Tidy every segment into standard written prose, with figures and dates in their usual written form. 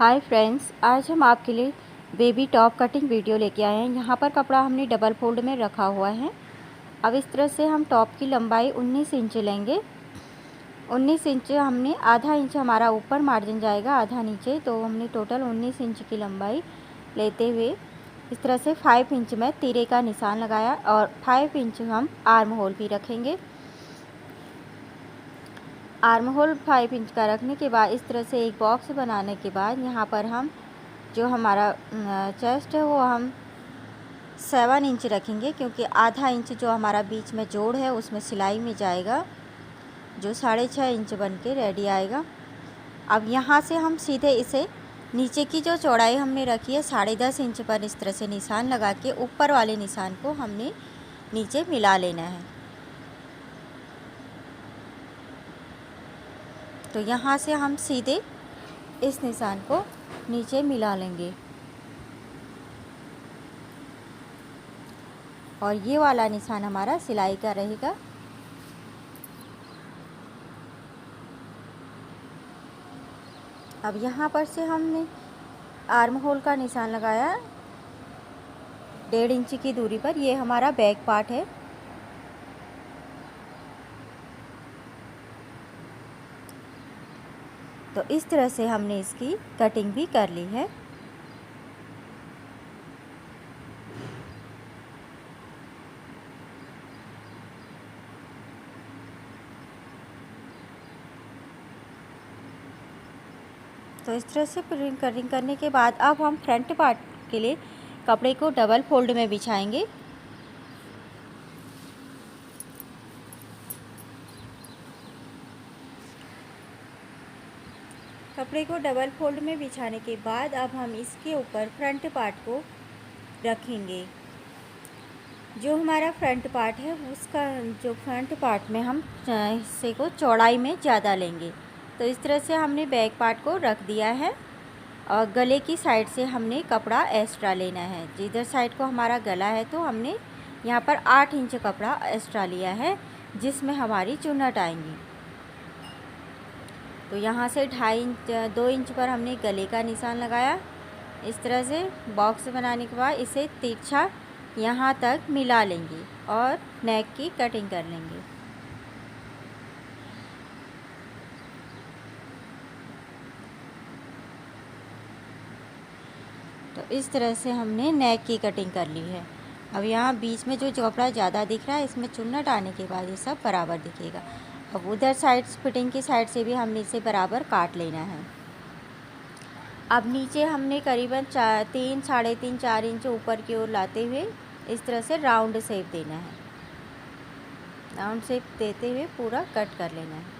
Hi friends, आज हम आपके लिए बेबी टॉप कटिंग वीडियो लेके आए हैं। यहाँ पर कपड़ा हमने डबल फोल्ड में रखा हुआ है। अब इस तरह से हम टॉप की लंबाई 19 इंच लेंगे। 19 इंच हमने आधा इंच हमारा ऊपर मार्जिन जाएगा, आधा नीचे, तो हमने टोटल 19 इंच की लंबाई लेते हुए इस तरह से 5 इंच में तीरे का निशान लगाया और 5 इंच हम आर्म होल भी रखेंगे। आर्म होल 5 इंच का रखने के बाद इस तरह से एक बॉक्स बनाने के बाद यहाँ पर हम जो हमारा चेस्ट है वो हम 7 इंच रखेंगे, क्योंकि आधा इंच जो हमारा बीच में जोड़ है उसमें सिलाई में जाएगा, जो 6.5 इंच बन के रेडी आएगा। अब यहाँ से हम सीधे इसे नीचे की जो चौड़ाई हमने रखी है 10.5 इंच पर इस तरह से निशान लगा के ऊपर वाले निशान को हमने नीचे मिला लेना है। तो यहाँ से हम सीधे इस निशान को नीचे मिला लेंगे और ये वाला निशान हमारा सिलाई का रहेगा। अब यहाँ पर से हमने आर्म होल का निशान लगाया 1.5 इंच की दूरी पर। ये हमारा बैक पार्ट है। तो इस तरह से हमने इसकी कटिंग भी कर ली है। तो इस तरह से कटिंग करने के बाद अब हम फ्रंट पार्ट के लिए कपड़े को डबल फोल्ड में बिछाएंगे। कपड़े को डबल फोल्ड में बिछाने के बाद अब हम इसके ऊपर फ्रंट पार्ट को रखेंगे। जो हमारा फ्रंट पार्ट है उसका जो फ्रंट पार्ट में हम हिस्से को चौड़ाई में ज़्यादा लेंगे। तो इस तरह से हमने बैक पार्ट को रख दिया है और गले की साइड से हमने कपड़ा एक्स्ट्रा लेना है। जिधर साइड को हमारा गला है तो हमने यहाँ पर 8 इंच कपड़ा एक्स्ट्रा लिया है, जिसमें हमारी चुन्नट आएंगी। तो यहाँ से 2 इंच पर हमने गले का निशान लगाया। इस तरह से बॉक्स बनाने के बाद इसे तिरछा यहाँ तक मिला लेंगे और नेक की कटिंग कर लेंगे। तो इस तरह से हमने नेक की कटिंग कर ली है। अब यहाँ बीच में जो कपड़ा ज़्यादा दिख रहा है इसमें चुन्नट आने के बाद ये सब बराबर दिखेगा। अब उधर साइड फिटिंग की साइड से भी हमने इसे बराबर काट लेना है। अब नीचे हमने करीबन 3, 3.5, 4 इंच ऊपर की ओर लाते हुए इस तरह से राउंड शेप देना है। राउंड शेप देते हुए पूरा कट कर लेना है।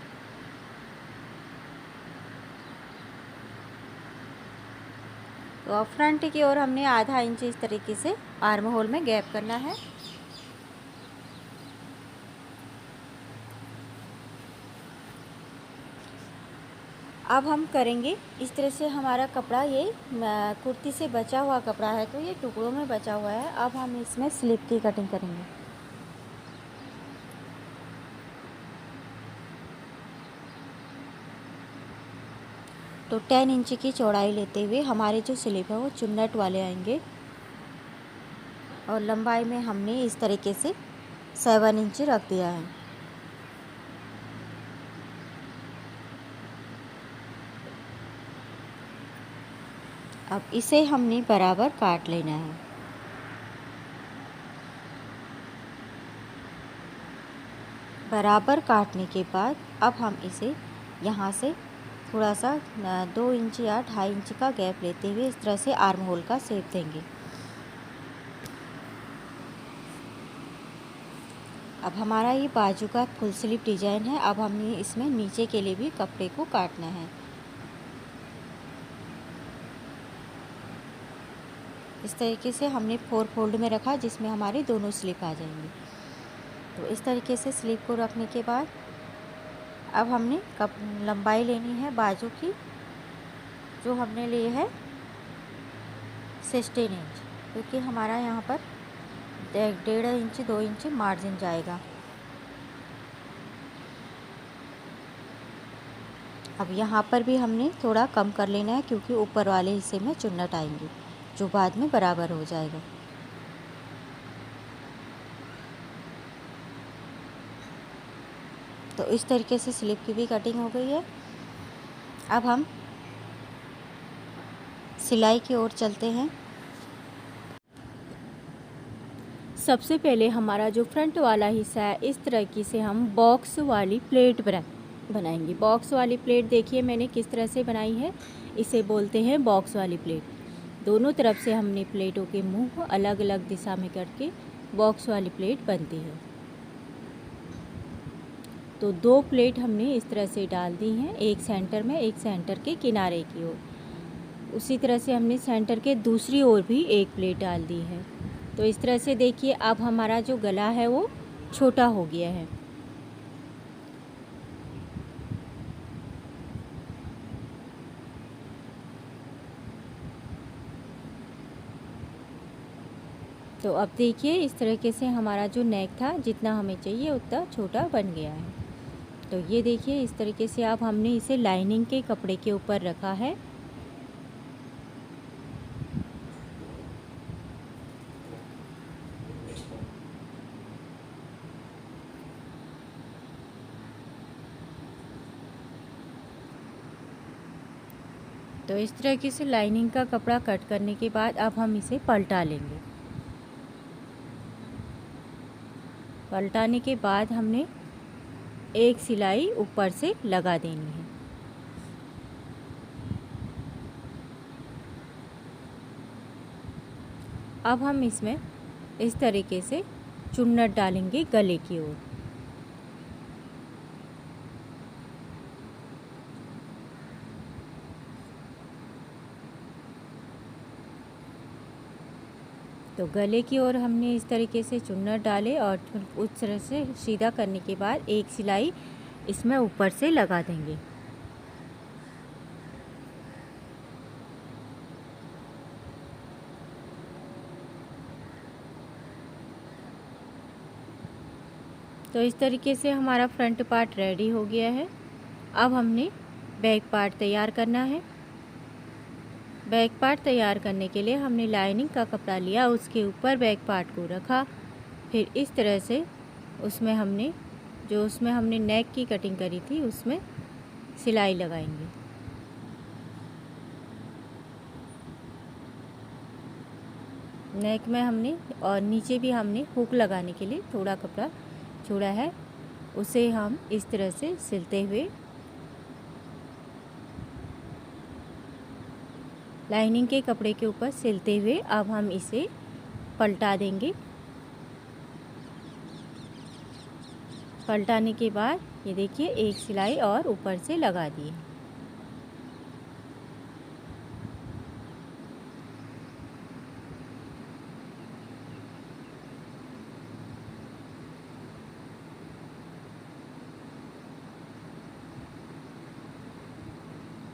तो अब फ्रंट की ओर हमने आधा इंच इस तरीके से आर्म होल में गैप करना है। अब हम करेंगे इस तरह से हमारा कपड़ा ये कुर्ती से बचा हुआ कपड़ा है, तो ये टुकड़ों में बचा हुआ है। अब हम इसमें स्लिप की कटिंग करेंगे। तो 10 इंच की चौड़ाई लेते हुए हमारे जो स्लिप है वो चुन्नट वाले आएंगे और लंबाई में हमने इस तरीके से 7 इंच रख दिया है। अब इसे हमने बराबर काट लेना है। बराबर काटने के बाद अब हम इसे यहाँ से थोड़ा सा 2 इंच या 2.5 इंच का गैप लेते हुए इस तरह से आर्म होल का शेप देंगे। अब हमारा ये बाजू का फुल स्लीव डिजाइन है। अब हमने इसमें नीचे के लिए भी कपड़े को काटना है। इस तरीके से हमने 4 फोल्ड में रखा, जिसमें हमारे दोनों स्लिप आ जाएंगे। तो इस तरीके से स्लिप को रखने के बाद अब हमने लंबाई लेनी है बाजू की, जो हमने ली है 16 इंच, क्योंकि हमारा यहाँ पर 1.5 इंच 2 इंच मार्जिन जाएगा। अब यहाँ पर भी हमने थोड़ा कम कर लेना है, क्योंकि ऊपर वाले हिस्से में चुन्नट आएंगी, जो बाद में बराबर हो जाएगा। तो इस तरीके से स्लीव की भी कटिंग हो गई है। अब हम सिलाई की ओर चलते हैं। सबसे पहले हमारा जो फ्रंट वाला हिस्सा है, इस तरीके से हम बॉक्स वाली प्लेट बनाएंगे। बॉक्स वाली प्लेट देखिए मैंने किस तरह से बनाई है, इसे बोलते हैं बॉक्स वाली प्लेट। दोनों तरफ से हमने प्लेटों के मुंह अलग अलग दिशा में करके बॉक्स वाली प्लेट बनती है। तो 2 प्लेट हमने इस तरह से डाल दी हैं, एक सेंटर में, एक सेंटर के किनारे की ओर। उसी तरह से हमने सेंटर के दूसरी ओर भी एक प्लेट डाल दी है। तो इस तरह से देखिए अब हमारा जो गला है वो छोटा हो गया है। तो अब देखिए इस तरीके से हमारा जो नेक था, जितना हमें चाहिए उतना छोटा बन गया है। तो ये देखिए इस तरीके से अब हमने इसे लाइनिंग के कपड़े के ऊपर रखा है। तो इस तरीके से लाइनिंग का कपड़ा कट करने के बाद अब हम इसे पलटा लेंगे। पलटाने के बाद हमने एक सिलाई ऊपर से लगा देनी है। अब हम इसमें इस तरीके से चुन्नट डालेंगे गले की ओर। तो गले की ओर हमने इस तरीके से चुन्नट डाले और उस तरह से सीधा करने के बाद एक सिलाई इसमें ऊपर से लगा देंगे। तो इस तरीके से हमारा फ्रंट पार्ट रेडी हो गया है। अब हमने बैक पार्ट तैयार करना है। बैक पार्ट तैयार करने के लिए हमने लाइनिंग का कपड़ा लिया, उसके ऊपर बैक पार्ट को रखा, फिर इस तरह से उसमें हमने नेक की कटिंग करी थी उसमें सिलाई लगाएंगे। नेक में हमने और नीचे भी हमने हुक लगाने के लिए थोड़ा कपड़ा छोड़ा है, उसे हम इस तरह से सिलते हुए लाइनिंग के कपड़े के ऊपर सिलते हुए अब हम इसे पलटा देंगे। पलटाने के बाद ये देखिए एक सिलाई और ऊपर से लगा दी है।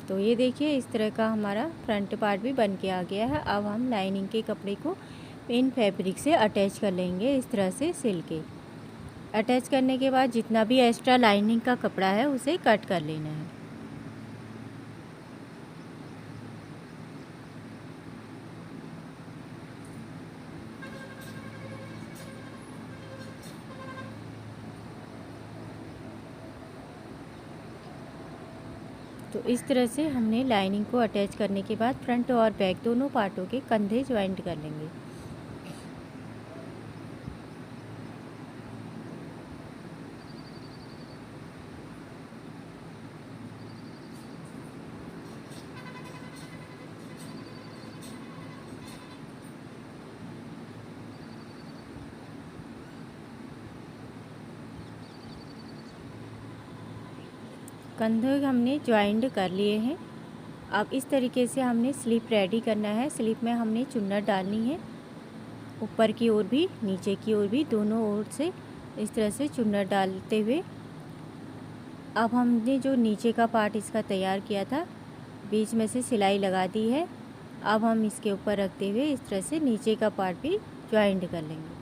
तो ये देखिए इस तरह का हमारा फ्रंट पार्ट भी बन के आ गया है। अब हम लाइनिंग के कपड़े को इन फैब्रिक से अटैच कर लेंगे, इस तरह से सिल के। अटैच करने के बाद जितना भी एक्स्ट्रा लाइनिंग का कपड़ा है उसे कट कर लेना है। तो इस तरह से हमने लाइनिंग को अटैच करने के बाद फ्रंट और बैक दोनों पार्टों के कंधे ज्वाइंट कर लेंगे। कंधे हमने ज्वाइंट कर लिए हैं। अब इस तरीके से हमने स्लीप रेडी करना है। स्लीप में हमने चुन्नट डालनी है, ऊपर की ओर भी नीचे की ओर भी, दोनों ओर से इस तरह से चुन्नट डालते हुए अब हमने जो नीचे का पार्ट इसका तैयार किया था, बीच में से सिलाई लगा दी है। अब हम इसके ऊपर रखते हुए इस तरह से नीचे का पार्ट भी ज्वाइंट कर लेंगे।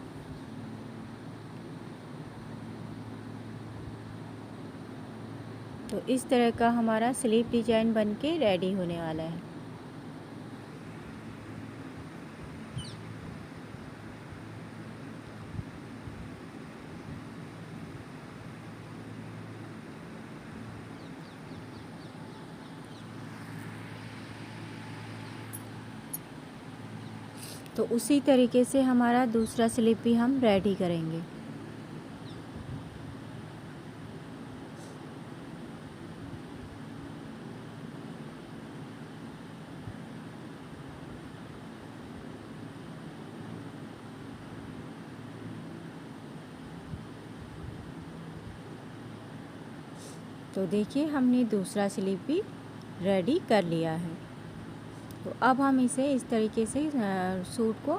तो इस तरह का हमारा स्लीव डिजाइन बनके रेडी होने वाला है। तो उसी तरीके से हमारा दूसरा स्लीव भी हम रेडी करेंगे। तो देखिए हमने दूसरा स्लीव भी रेडी कर लिया है। तो अब हम इसे इस तरीके से सूट को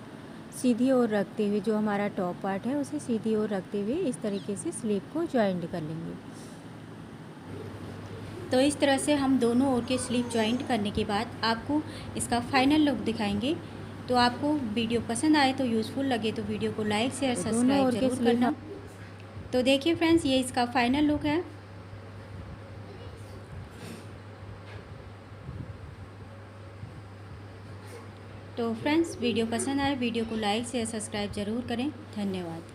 सीधी ओर रखते हुए, जो हमारा टॉप पार्ट है उसे सीधी ओर रखते हुए इस तरीके से स्लीव को जॉइंट कर लेंगे। तो इस तरह से हम दोनों ओर के स्लीव जॉइंट करने के बाद आपको इसका फाइनल लुक दिखाएंगे। तो आपको वीडियो पसंद आए तो यूज़फुल लगे तो वीडियो को लाइक शेयर सब्सक्राइब जरूर करना। तो देखिए फ्रेंड्स, ये इसका फाइनल लुक है। तो फ्रेंड्स, वीडियो पसंद आए वीडियो को लाइक शेयर सब्सक्राइब ज़रूर करें। धन्यवाद।